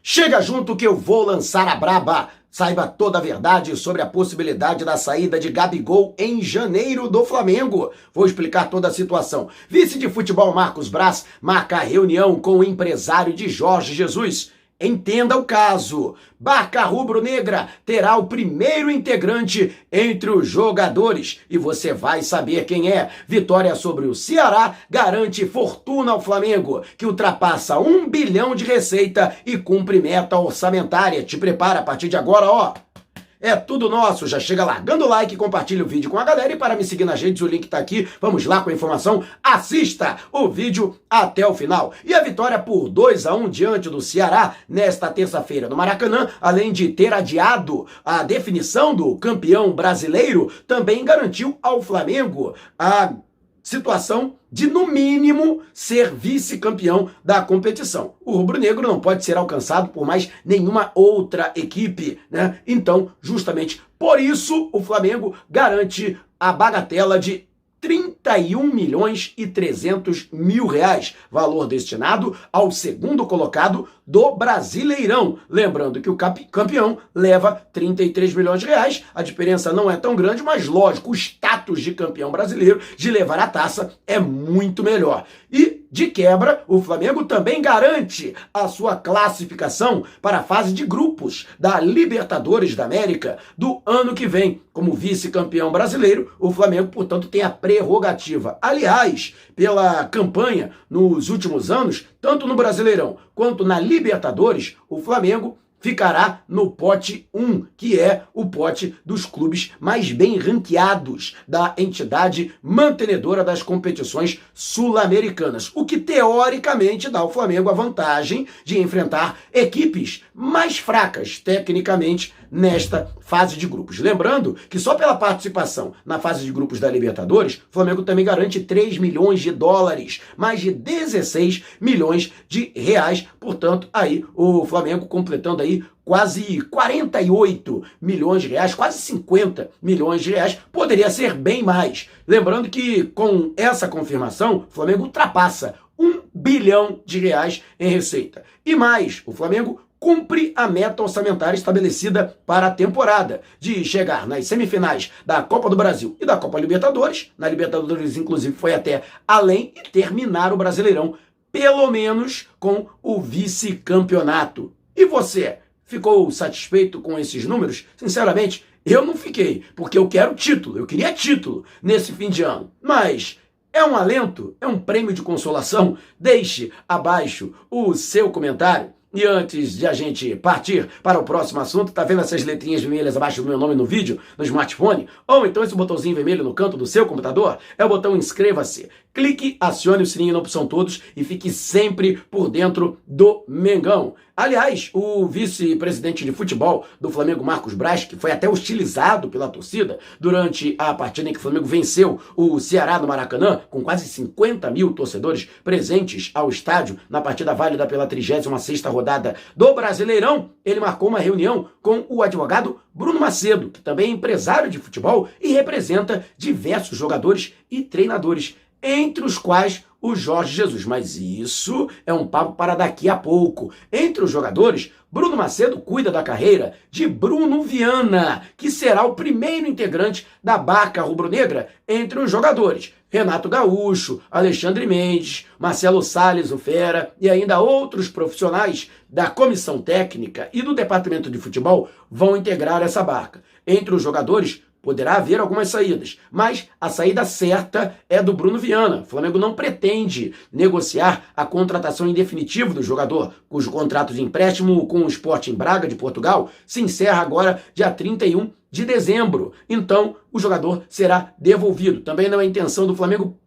Chega junto que eu vou lançar a braba. Saiba toda a verdade sobre a possibilidade da saída de Gabigol em janeiro do Flamengo. Vou explicar toda a situação. Vice de futebol Marcos Braz marca a reunião com o empresário de Jorge Jesus. Entenda o caso. Barca Rubro-Negra terá o primeiro integrante entre os jogadores e você vai saber quem é. Vitória sobre o Ceará garante fortuna ao Flamengo, que ultrapassa 1 bilhão de receita e cumpre meta orçamentária. Te prepara a partir de agora, ó. É tudo nosso, já chega largando o like, compartilha o vídeo com a galera e para me seguir nas redes o link tá aqui, vamos lá com a informação, assista o vídeo até o final. E a vitória por 2-1 diante do Ceará nesta terça-feira no Maracanã, além de ter adiado a definição do campeão brasileiro, também garantiu ao Flamengo a situação de, no mínimo, ser vice-campeão da competição. O rubro-negro não pode ser alcançado por mais nenhuma outra equipe, né? Então, justamente por isso, o Flamengo garante a bagatela de 31.300.000 reais, valor destinado ao segundo colocado do Brasileirão. Lembrando que o campeão leva 33 milhões de reais, a diferença não é tão grande, mas lógico, o status de campeão brasileiro, de levar a taça, é muito melhor. E, de quebra, o Flamengo também garante a sua classificação para a fase de grupos da Libertadores da América do ano que vem. Como vice-campeão brasileiro, o Flamengo, portanto, tem a prerrogativa. Aliás, pela campanha nos últimos anos, tanto no Brasileirão quanto na Libertadores, o Flamengo ficará no pote 1, que é o pote dos clubes mais bem ranqueados da entidade mantenedora das competições sul-americanas, o que teoricamente dá ao Flamengo a vantagem de enfrentar equipes mais fracas tecnicamente nesta fase de grupos. Lembrando que só pela participação na fase de grupos da Libertadores, o Flamengo também garante 3 milhões de dólares, mais de 16 milhões de reais, portanto, aí o Flamengo completando aí quase 48 milhões de reais, quase 50 milhões de reais, poderia ser bem mais. Lembrando que com essa confirmação, o Flamengo ultrapassa 1 bilhão de reais em receita. E mais, o Flamengo cumpre a meta orçamentária estabelecida para a temporada, de chegar nas semifinais da Copa do Brasil e da Copa Libertadores. Na Libertadores, inclusive, foi até além e terminar o Brasileirão, pelo menos com o vice-campeonato. E você, ficou satisfeito com esses números? Sinceramente, eu não fiquei, porque eu quero título, eu queria título nesse fim de ano. Mas é um alento? É um prêmio de consolação? Deixe abaixo o seu comentário. E antes de a gente partir para o próximo assunto, tá vendo essas letrinhas vermelhas abaixo do meu nome no vídeo, no smartphone? Ou então esse botãozinho vermelho no canto do seu computador? É o botão inscreva-se. Clique, acione o sininho na opção todos e fique sempre por dentro do Mengão. Aliás, o vice-presidente de futebol do Flamengo, Marcos Braz, que foi até hostilizado pela torcida durante a partida em que o Flamengo venceu o Ceará no Maracanã, com quase 50 mil torcedores presentes ao estádio na partida válida pela 36ª rodada do Brasileirão, ele marcou uma reunião com o advogado Bruno Macedo, que também é empresário de futebol e representa diversos jogadores e treinadores, entre os quais o Jorge Jesus. Mas isso é um papo para daqui a pouco. Entre os jogadores, Bruno Macedo cuida da carreira de Bruno Viana, que será o primeiro integrante da Barca Rubro-Negra entre os jogadores. Renato Gaúcho, Alexandre Mendes, Marcelo Salles, o Fera, e ainda outros profissionais da comissão técnica e do departamento de futebol vão integrar essa barca. Entre os jogadores, poderá haver algumas saídas, mas a saída certa é do Bruno Viana. O Flamengo não pretende negociar a contratação em definitivo do jogador, cujo contrato de empréstimo com o Sporting Braga de Portugal se encerra agora dia 31 de dezembro. Então, o jogador será devolvido. Também não é intenção do Flamengo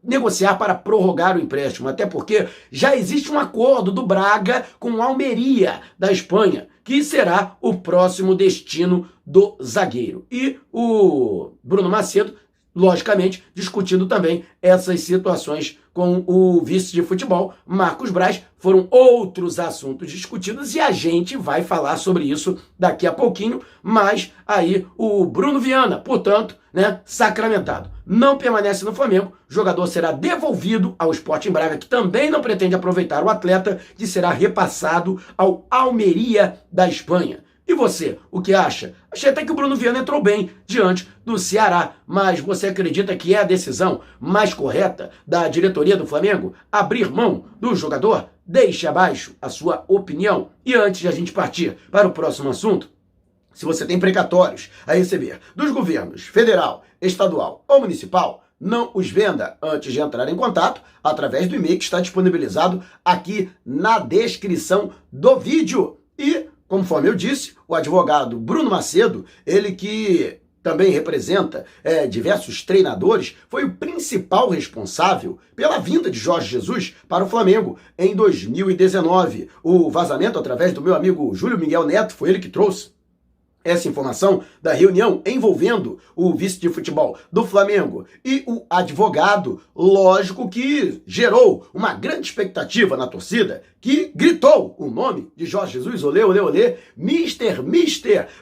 negociar para prorrogar o empréstimo, até porque já existe um acordo do Braga com o Almeria da Espanha, que será o próximo destino do zagueiro. E o Bruno Macedo logicamente, discutindo também essas situações com o vice de futebol, Marcos Braz. Foram outros assuntos discutidos e a gente vai falar sobre isso daqui a pouquinho, mas aí o Bruno Viana, portanto, né, sacramentado, não permanece no Flamengo. O jogador será devolvido ao Sporting Braga, que também não pretende aproveitar o atleta, que será repassado ao Almeria da Espanha. E você, o que acha? Achei até que o Bruno Viana entrou bem diante do Ceará, mas você acredita que é a decisão mais correta da diretoria do Flamengo abrir mão do jogador? Deixe abaixo a sua opinião. E antes de a gente partir para o próximo assunto, se você tem precatórios a receber dos governos federal, estadual ou municipal, não os venda antes de entrar em contato através do e-mail que está disponibilizado aqui na descrição do vídeo. E, conforme eu disse, o advogado Bruno Macedo, ele que também representa diversos treinadores, foi o principal responsável pela vinda de Jorge Jesus para o Flamengo em 2019. O vazamento através do meu amigo Júlio Miguel Neto, foi ele que trouxe essa informação da reunião envolvendo o vice de futebol do Flamengo e o advogado, lógico que gerou uma grande expectativa na torcida, que gritou o nome de Jorge Jesus, olê, olê, olê, Mister,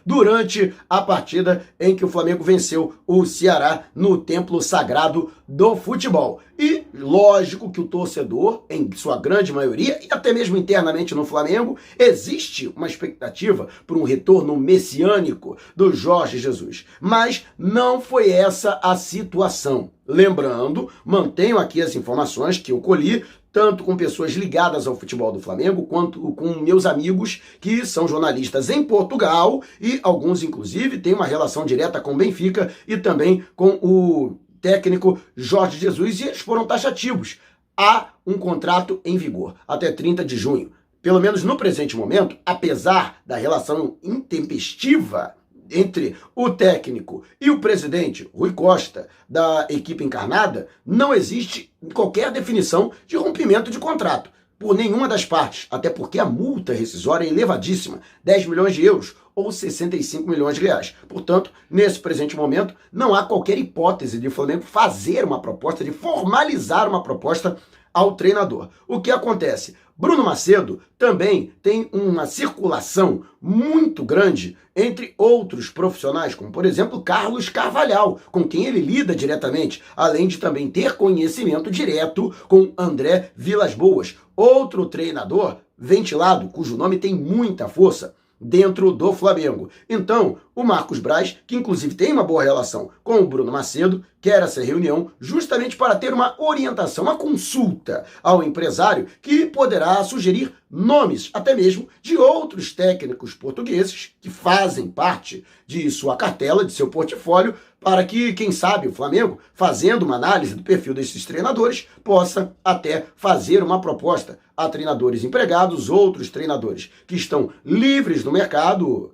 durante a partida em que o Flamengo venceu o Ceará no templo sagrado do futebol. E lógico que o torcedor, em sua grande maioria, e até mesmo internamente no Flamengo, existe uma expectativa por um retorno messiânico do Jorge Jesus. Mas não foi essa a situação. Lembrando, mantenho aqui as informações que eu colhi, tanto com pessoas ligadas ao futebol do Flamengo, quanto com meus amigos que são jornalistas em Portugal, e alguns, inclusive, têm uma relação direta com o Benfica e também com o técnico Jorge Jesus, e eles foram taxativos. Há um contrato em vigor até 30 de junho. Pelo menos no presente momento, apesar da relação intempestiva entre o técnico e o presidente Rui Costa da equipe encarnada, não existe qualquer definição de rompimento de contrato por nenhuma das partes, até porque a multa rescisória é elevadíssima, 10 milhões de euros ou 65 milhões de reais. Portanto, nesse presente momento, não há qualquer hipótese de o Flamengo fazer uma proposta, de formalizar uma proposta ao treinador. O que acontece? Bruno Macedo também tem uma circulação muito grande entre outros profissionais, como por exemplo Carlos Carvalhal, com quem ele lida diretamente, além de também ter conhecimento direto com André Vilas-Boas, outro treinador ventilado, cujo nome tem muita força dentro do Flamengo. Então, o Marcos Braz, que inclusive tem uma boa relação com o Bruno Macedo, quer essa reunião justamente para ter uma orientação, uma consulta ao empresário que poderá sugerir nomes, até mesmo de outros técnicos portugueses que fazem parte de sua cartela, de seu portfólio, para que, quem sabe, o Flamengo, fazendo uma análise do perfil desses treinadores, possa até fazer uma proposta a treinadores empregados, outros treinadores que estão livres no mercado,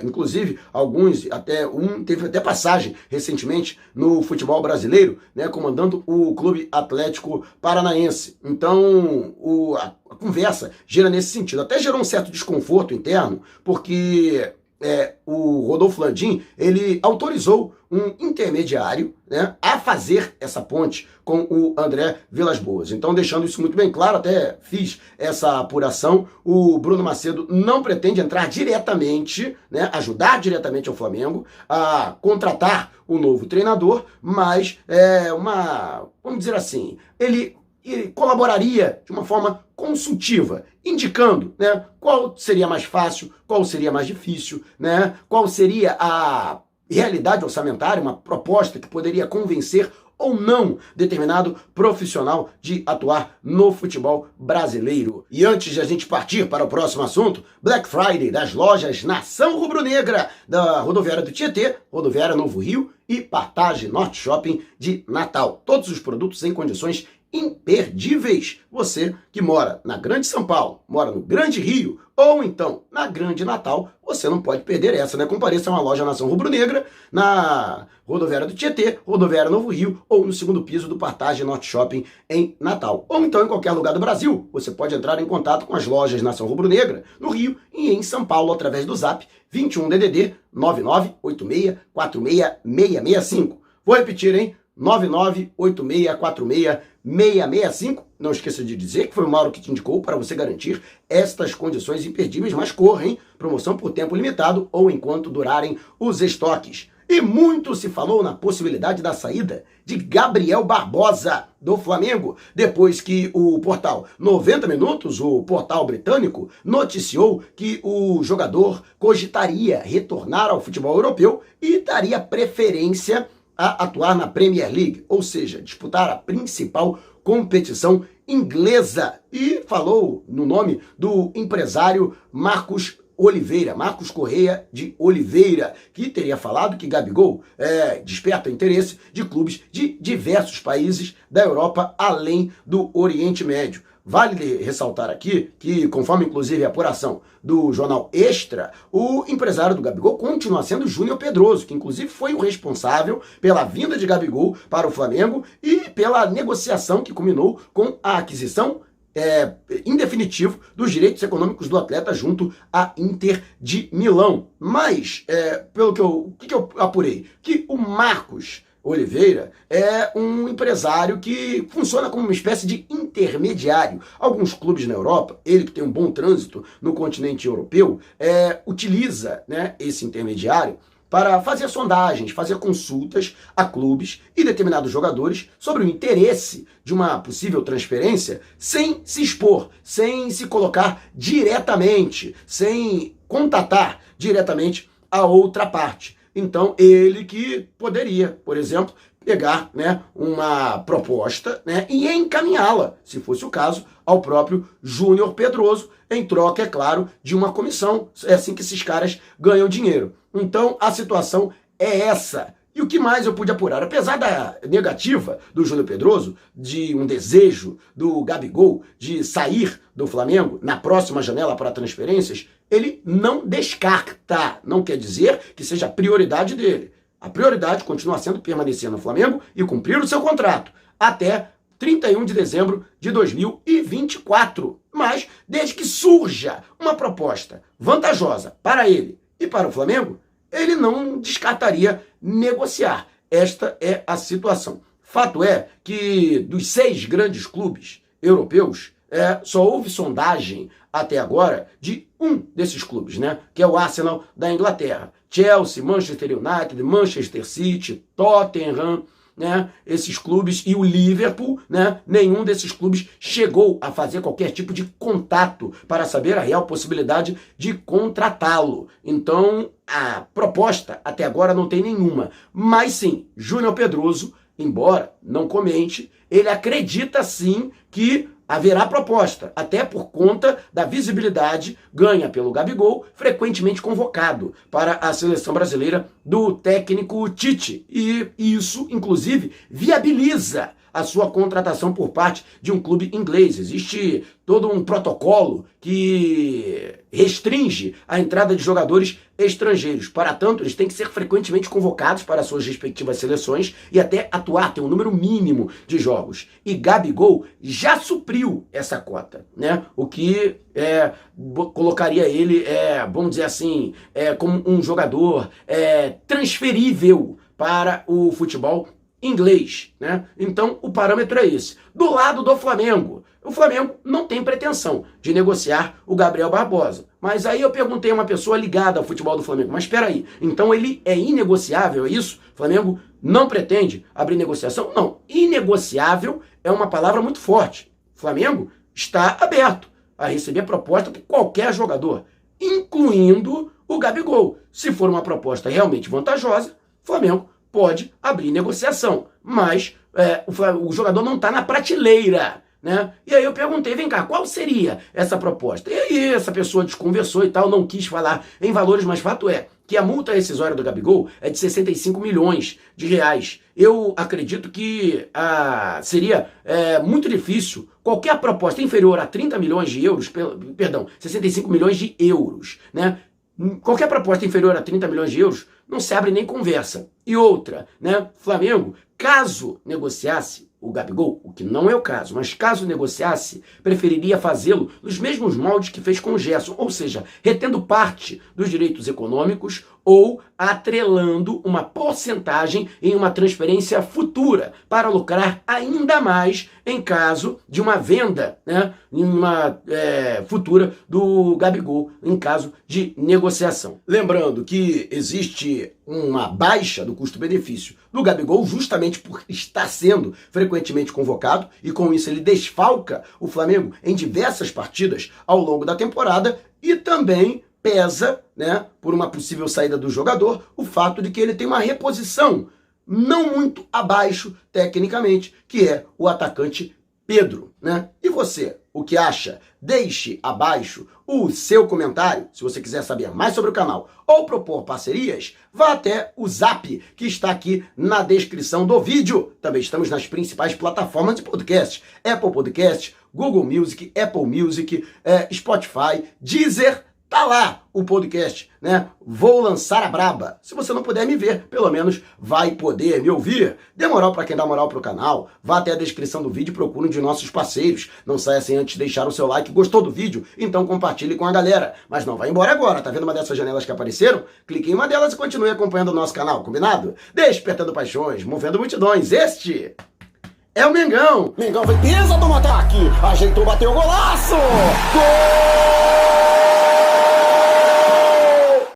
inclusive alguns, teve até passagem recentemente no futebol brasileiro, né, comandando o Clube Atlético Paranaense. Então, a conversa gira nesse sentido. Até gerou um certo desconforto interno, porque o Rodolfo Landim, ele autorizou um intermediário, né, a fazer essa ponte com o André Vilas-Boas. Então, deixando isso muito bem claro, até fiz essa apuração, o Bruno Macedo não pretende entrar diretamente, né, ajudar diretamente ao Flamengo a contratar o novo treinador, mas vamos dizer assim, ele colaboraria de uma forma consultiva, indicando, né, qual seria mais fácil, qual seria mais difícil, né, qual seria a realidade orçamentária, uma proposta que poderia convencer ou não determinado profissional de atuar no futebol brasileiro. E antes de a gente partir para o próximo assunto, Black Friday das lojas Nação Rubro-Negra da Rodoviária do Tietê, Rodoviária Novo Rio e Partage Norte Shopping de Natal. Todos os produtos em condições imperdíveis. Você que mora na Grande São Paulo, mora no Grande Rio ou então na Grande Natal, você não pode perder essa, né? Compareça a uma loja Nação Rubro-Negra na Rodoviária do Tietê, Rodoviária Novo Rio ou no segundo piso do Partage Norte Shopping em Natal. Ou então em qualquer lugar do Brasil, você pode entrar em contato com as lojas Nação Rubro-Negra no Rio e em São Paulo através do Zap 21 DDD 9986466665. Vou repetir, hein? 998646665. Não esqueça de dizer que foi o Mauro que te indicou para você garantir estas condições imperdíveis, mas corra, hein? Promoção por tempo limitado ou enquanto durarem os estoques. E muito se falou na possibilidade da saída de Gabriel Barbosa do Flamengo, depois que o portal 90 Minutos, o portal britânico, noticiou que o jogador cogitaria retornar ao futebol europeu e daria preferência a atuar na Premier League, ou seja, disputar a principal competição inglesa. E falou no nome do empresário Marcos Correia de Oliveira, que teria falado que Gabigol desperta interesse de clubes de diversos países da Europa, além do Oriente Médio. Vale ressaltar aqui que, conforme inclusive a apuração do jornal Extra, o empresário do Gabigol continua sendo Júnior Pedroso, que inclusive foi o responsável pela vinda de Gabigol para o Flamengo e pela negociação que culminou com a aquisição em definitivo dos direitos econômicos do atleta junto à Inter de Milão. Mas, pelo que eu apurei, que o Marcos Oliveira é um empresário que funciona como uma espécie de intermediário. Alguns clubes na Europa, ele que tem um bom trânsito no continente europeu, utiliza, né, esse intermediário para fazer sondagens, fazer consultas a clubes e determinados jogadores sobre o interesse de uma possível transferência sem se expor, sem se colocar diretamente, sem contatar diretamente a outra parte. Então, ele que poderia, por exemplo, pegar, né, uma proposta, né, e encaminhá-la, se fosse o caso, ao próprio Júnior Pedroso, em troca, é claro, de uma comissão. É assim que esses caras ganham dinheiro. Então, a situação é essa. E o que mais eu pude apurar? Apesar da negativa do Júnior Pedroso, de um desejo do Gabigol de sair do Flamengo na próxima janela para transferências, ele não descarta. Não quer dizer que seja a prioridade dele. A prioridade continua sendo permanecer no Flamengo e cumprir o seu contrato até 31 de dezembro de 2024. Mas, desde que surja uma proposta vantajosa para ele e para o Flamengo, ele não descartaria negociar. Esta é a situação. Fato é que dos 6 grandes clubes europeus, só houve sondagem até agora de um desses clubes, né? Que é o Arsenal da Inglaterra. Chelsea, Manchester United, Manchester City, Tottenham, né? Esses clubes e o Liverpool, né? Nenhum desses clubes chegou a fazer qualquer tipo de contato para saber a real possibilidade de contratá-lo. Então, a proposta até agora não tem nenhuma. Mas sim, Júnior Pedroso, embora não comente, ele acredita sim que haverá proposta, até por conta da visibilidade ganha pelo Gabigol, frequentemente convocado para a seleção brasileira do técnico Tite. E isso, inclusive, viabiliza a sua contratação por parte de um clube inglês. Existe todo um protocolo que restringe a entrada de jogadores estrangeiros. Para tanto, eles têm que ser frequentemente convocados para suas respectivas seleções e até atuar, ter um número mínimo de jogos. E Gabigol já supriu essa cota, né? O que colocaria ele, vamos dizer assim, como um jogador transferível para o futebol inglês, né? Então, o parâmetro é esse. Do lado do Flamengo, o Flamengo não tem pretensão de negociar o Gabriel Barbosa. Mas aí eu perguntei a uma pessoa ligada ao futebol do Flamengo, mas espera aí, então ele é inegociável, é isso? O Flamengo não pretende abrir negociação? Não, inegociável é uma palavra muito forte. O Flamengo está aberto a receber proposta por qualquer jogador, incluindo o Gabigol. Se for uma proposta realmente vantajosa, o Flamengo pode abrir negociação, mas o jogador não está na prateleira, né? E aí eu perguntei, vem cá, qual seria essa proposta? E aí essa pessoa desconversou e tal, não quis falar em valores, mas fato é que a multa rescisória do Gabigol é de 65 milhões de reais. Eu acredito que seria muito difícil qualquer proposta inferior a 30 milhões de euros, 65 milhões de euros, né? Qualquer proposta inferior a 30 milhões de euros não se abre nem conversa. E outra, né? Flamengo, caso negociasse o Gabigol, o que não é o caso, mas caso negociasse, preferiria fazê-lo nos mesmos moldes que fez com o Gerson, ou seja, retendo parte dos direitos econômicos ou atrelando uma porcentagem em uma transferência futura para lucrar ainda mais em caso de uma venda, né, em uma futura do Gabigol, em caso de negociação. Lembrando que existe uma baixa do custo-benefício do Gabigol justamente por estar sendo frequentemente convocado e com isso ele desfalca o Flamengo em diversas partidas ao longo da temporada e também pesa, né, por uma possível saída do jogador, o fato de que ele tem uma reposição não muito abaixo tecnicamente, que é o atacante Pedro, né? E você, o que acha? Deixe abaixo o seu comentário. Se você quiser saber mais sobre o canal ou propor parcerias, vá até o Zap, que está aqui na descrição do vídeo. Também estamos nas principais plataformas de podcast: Apple Podcast, Google Music, Apple Music, Spotify, Deezer. Tá lá o podcast, né? Vou lançar a braba. Se você não puder me ver, pelo menos vai poder me ouvir. Dê moral pra quem dá moral pro canal. Vá até a descrição do vídeo e procure um de nossos parceiros. Não saia sem antes deixar o seu like. Gostou do vídeo? Então compartilhe com a galera. Mas não vai embora agora. Tá vendo uma dessas janelas que apareceram? Clique em uma delas e continue acompanhando o nosso canal, combinado? Despertando paixões, movendo multidões. Este é o Mengão. Mengão vem pesa do ataque. Ajeitou, bateu o golaço. Gol!